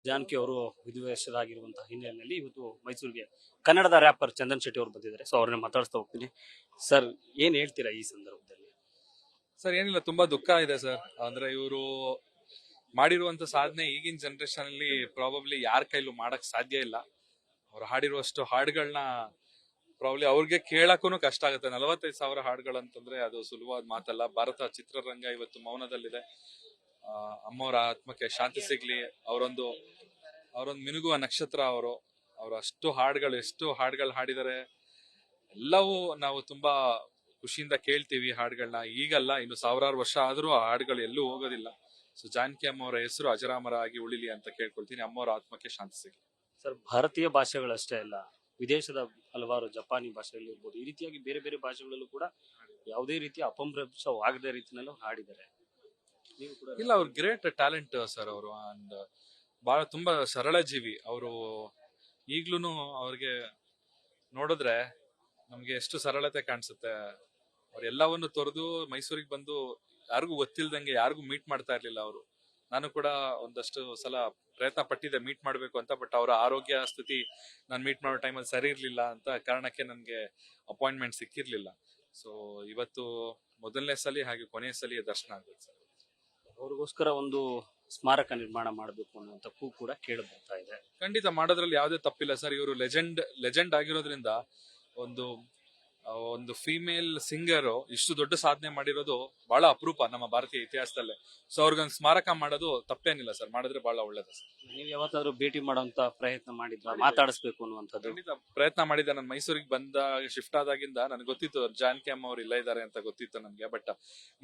ಜಾನಕಿ ಅವರು ವಿಧಿವಶರಾಗಿರುವಂತಹ ಹಿನ್ನೆಲೆಯಲ್ಲಿ ಇವತ್ತು ಮೈಸೂರಿಗೆ ಕನ್ನಡದ ರ್ಯಾಪರ್ ಚಂದನ್ ಶೆಟ್ಟಿ ಅವರು ಬಂದಿದ್ದಾರೆ. ಸೊ ಅವ್ರನ್ನ ಮಾತಾಡಿಸ್ತಾ ಹೋಗ್ತೀನಿ. ಸರ್, ಏನ್ ಹೇಳ್ತೀರಾ ಈ ಸಂದರ್ಭದಲ್ಲಿ? ಸರ್ ಏನಿಲ್ಲ, ತುಂಬಾ ದುಃಖ ಇದೆ ಸರ್. ಅಂದ್ರೆ ಇವರು ಮಾಡಿರುವಂತ ಸಾಧನೆ ಈಗಿನ ಜನರೇಷನ್ ಅಲ್ಲಿ ಪ್ರಾಬಬ್ಲಿ ಯಾರ ಕೈಲೂ ಮಾಡಕ್ ಸಾಧ್ಯ ಇಲ್ಲ. ಅವ್ರು ಹಾಡಿರುವಷ್ಟು ಹಾಡುಗಳನ್ನ ಪ್ರಾಬ್ಲಿ ಅವ್ರಿಗೆ ಕೇಳಕ್ಕೂ ಕಷ್ಟ ಆಗುತ್ತೆ. 45,000 ಹಾಡುಗಳಂತಂದ್ರೆ ಅದು ಸುಲಭವಾದ ಮಾತಲ್ಲ. ಭಾರತ ಚಿತ್ರರಂಗ ಇವತ್ತು ಮೌನದಲ್ಲಿದೆ. ಅಮ್ಮವರ ಆತ್ಮಕ್ಕೆ ಶಾಂತಿ ಸಿಗ್ಲಿ. ಅವರೊಂದು ಮಿನುಗುವ ನಕ್ಷತ್ರ. ಅವರು ಎಷ್ಟು ಹಾಡುಗಳು ಹಾಡಿದರೆ ಎಲ್ಲವೂ ನಾವು ತುಂಬಾ ಖುಷಿಯಿಂದ ಕೇಳ್ತೀವಿ ಹಾಡುಗಳನ್ನ. ಈಗಲ್ಲ, ಇನ್ನು ಸಾವಿರಾರು ವರ್ಷ ಆದ್ರೂ ಆ ಹಾಡುಗಳು ಎಲ್ಲೂ ಹೋಗೋದಿಲ್ಲ. ಸೊ ಜಾನಕಿ ಅಮ್ಮವರ ಹೆಸರು ಅಜರಾಮರ ಆಗಿ ಉಳಿಲಿ ಅಂತ ಕೇಳ್ಕೊಳ್ತೀನಿ. ಅಮ್ಮವರ ಆತ್ಮಕ್ಕೆ ಶಾಂತಿ ಸಿಗ್ಲಿ. ಸರ್, ಭಾರತೀಯ ಭಾಷೆಗಳಷ್ಟೇ ಅಲ್ಲ, ವಿದೇಶದ ಹಲವಾರು ಜಪಾನಿ ಭಾಷೆಗಳು ಇರ್ಬೋದು, ಈ ರೀತಿಯಾಗಿ ಬೇರೆ ಬೇರೆ ಭಾಷೆಗಳಲ್ಲೂ ಕೂಡ ಯಾವುದೇ ರೀತಿಯ ಅಪಭ್ರಂಶವಾಗದ ರೀತಿಯಲ್ಲೂ ಹಾಡಿದ್ದಾರೆ. ನೀವು ಕೂಡ ಇಲ್ಲ, ಅವ್ರು ಗ್ರೇಟ್ ಟ್ಯಾಲೆಂಟ್ ಸರ್ ಅವರು. ಅಂಡ್ ಬಹಳ ತುಂಬಾ ಸರಳ ಜೀವಿ ಅವರು. ಈಗ್ಲೂನು ಅವ್ರಿಗೆ ನೋಡಿದ್ರೆ ನಮ್ಗೆ ಎಷ್ಟು ಸರಳತೆ ಕಾಣಿಸುತ್ತೆ. ಅವ್ರು ಎಲ್ಲವನ್ನು ತೊರೆದು ಮೈಸೂರಿಗೆ ಬಂದು ಯಾರಿಗೂ ಗೊತ್ತಿಲ್ದಂಗೆ ಯಾರಿಗೂ ಮೀಟ್ ಮಾಡ್ತಾ ಇರ್ಲಿಲ್ಲ ಅವರು. ನಾನು ಕೂಡ ಒಂದಷ್ಟು ಸಲ ಪ್ರಯತ್ನ ಪಟ್ಟಿದ್ದೆ ಮೀಟ್ ಮಾಡ್ಬೇಕು ಅಂತ. ಬಟ್ ಅವರ ಆರೋಗ್ಯ ಸ್ಥಿತಿ ನಾನು ಮೀಟ್ ಮಾಡೋ ಟೈಮಲ್ಲಿ ಸರಿ ಇರ್ಲಿಲ್ಲ ಅಂತ ಕಾರಣಕ್ಕೆ ನನಗೆ ಅಪಾಯಿಂಟ್ಮೆಂಟ್ ಸಿಕ್ಕಿರ್ಲಿಲ್ಲ. ಸೊ ಇವತ್ತು ಮೊದಲನೇ ಸಲ ಹಾಗೆ ಕೊನೆಯ ಸಲ ದರ್ಶನ ಆಗ್ಬೇಕು ಸರ್. ಅವ್ರಿಗೋಸ್ಕರ ಒಂದು ಸ್ಮಾರಕ ನಿರ್ಮಾಣ ಮಾಡಬೇಕು ಅನ್ನುವಂಥ ಕೂಗು ಕೂಡ ಕೇಳಿ ಬರ್ತಾ ಇದೆ. ಖಂಡಿತ ಮಾಡೋದ್ರಲ್ಲಿ ಯಾವುದೇ ತಪ್ಪಿಲ್ಲ ಸರ್. ಇವರು ಲೆಜೆಂಡ್ ಆಗಿರೋದ್ರಿಂದ ಒಂದು ಫೀಮೇಲ್ ಸಿಂಗರ್ ಇಷ್ಟು ದೊಡ್ಡ ಸಾಧನೆ ಮಾಡಿರೋದು ಬಹಳ ಅಪರೂಪ ನಮ್ಮ ಭಾರತೀಯ ಇತಿಹಾಸದಲ್ಲೇ. ಸೊ ಅವ್ರಿಗೊಂದು ಸ್ಮಾರಕ ಮಾಡೋದು ತಪ್ಪೇನಿಲ್ಲ ಸರ್, ಮಾಡಿದ್ರೆ ಬಹಳ ಒಳ್ಳೇದು ಸರ್. ನೀವು ಯಾವತ್ತಾದ್ರೂ ಭೇಟಿ ಮಾಡುವಂತ ಪ್ರಯತ್ನ ಮಾಡಿದ್ರ, ಮಾತಾಡಿಸ್ಬೇಕು ಅನ್ನುವಂಥದ್ದು? ಖಂಡಿತ ಪ್ರಯತ್ನ ಮಾಡಿದ್ದೆ. ನಾನು ಮೈಸೂರಿಗೆ ಶಿಫ್ಟ್ ಆದಾಗಿಂದ ನನಗೆ ಗೊತ್ತಿತ್ತು ಜಾನಕಿ ಅಮ್ಮ ಅವ್ರು ಇಲ್ಲ ಇದ್ದಾರೆ ಅಂತ ಗೊತ್ತಿತ್ತು ನನಗೆ. ಬಟ್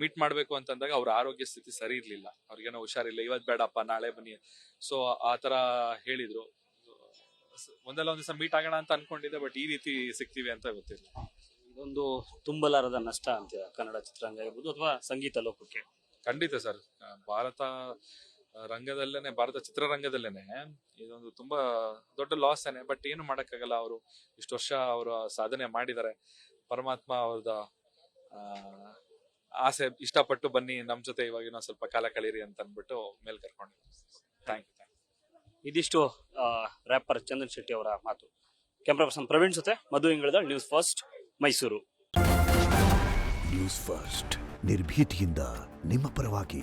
ಮೀಟ್ ಮಾಡ್ಬೇಕು ಅಂತಂದಾಗ ಅವ್ರ ಆರೋಗ್ಯ ಸ್ಥಿತಿ ಸರಿ ಇರ್ಲಿಲ್ಲ. ಅವ್ರಿಗೇನೋ ಹುಷಾರಿಲ್ಲ, ಇವತ್ತು ಬೇಡಪ್ಪ ನಾಳೆ ಬನ್ನಿ. ಸೊ ಆ ತರ ಹೇಳಿದ್ರು. ಒಂದಲ್ಲ ಒಂದ್ ದಿವಸ ಮೀಟ್ ಆಗೋಣ ಅಂತ ಅನ್ಕೊಂಡಿದ್ದೆ, ಬಟ್ ಈ ರೀತಿ ಸಿಗ್ತೀವಿ ಅಂತ ಗೊತ್ತಿಲ್ಲ. ಇದೊಂದು ತುಂಬಲಾರದ ನಷ್ಟ ಅಂತೀರ ಕನ್ನಡ ಚಿತ್ರರಂಗ ಇರ್ಬೋದು ಅಥವಾ ಸಂಗೀತ ಲೋಕಕ್ಕೆ? ಖಂಡಿತ ಸರ್. ಭಾರತ ಚಿತ್ರರಂಗದಲ್ಲೇನೆ ಇದೊಂದು ತುಂಬಾ ದೊಡ್ಡ ಲಾಸ್ ಏನೆ. ಬಟ್ ಏನು ಮಾಡಕ್ಕಾಗಲ್ಲ. ಅವರು ಇಷ್ಟು ವರ್ಷ ಅವರು ಸಾಧನೆ ಮಾಡಿದ್ದಾರೆ. ಪರಮಾತ್ಮ ಅವ್ರದ ಆಸೆ ಇಷ್ಟಪಟ್ಟು ಬನ್ನಿ ನಮ್ ಜೊತೆ ಇವಾಗ ಸ್ವಲ್ಪ ಕಾಲ ಕಳೀರಿ ಅಂತ ಅನ್ಬಿಟ್ಟು ಮೇಲ್ ಕರ್ಕೊಂಡು. Thank you. ಇದಿಷ್ಟು ರ್ಯಾಪರ್ ಚಂದನ್ ಶೆಟ್ಟಿ ಅವರ ಮಾತು. ಕ್ಯಾಮ್ರಾ ಪರ್ಸನ್ ಪ್ರವೀಣ್ ಜೊತೆ ಮಧು ಇಂಗಳದ news first Mysuru. News first ನಿರ್ಭೀತಿಯಿಂದ ನಿಮ್ಮ ಪರವಾಗಿ.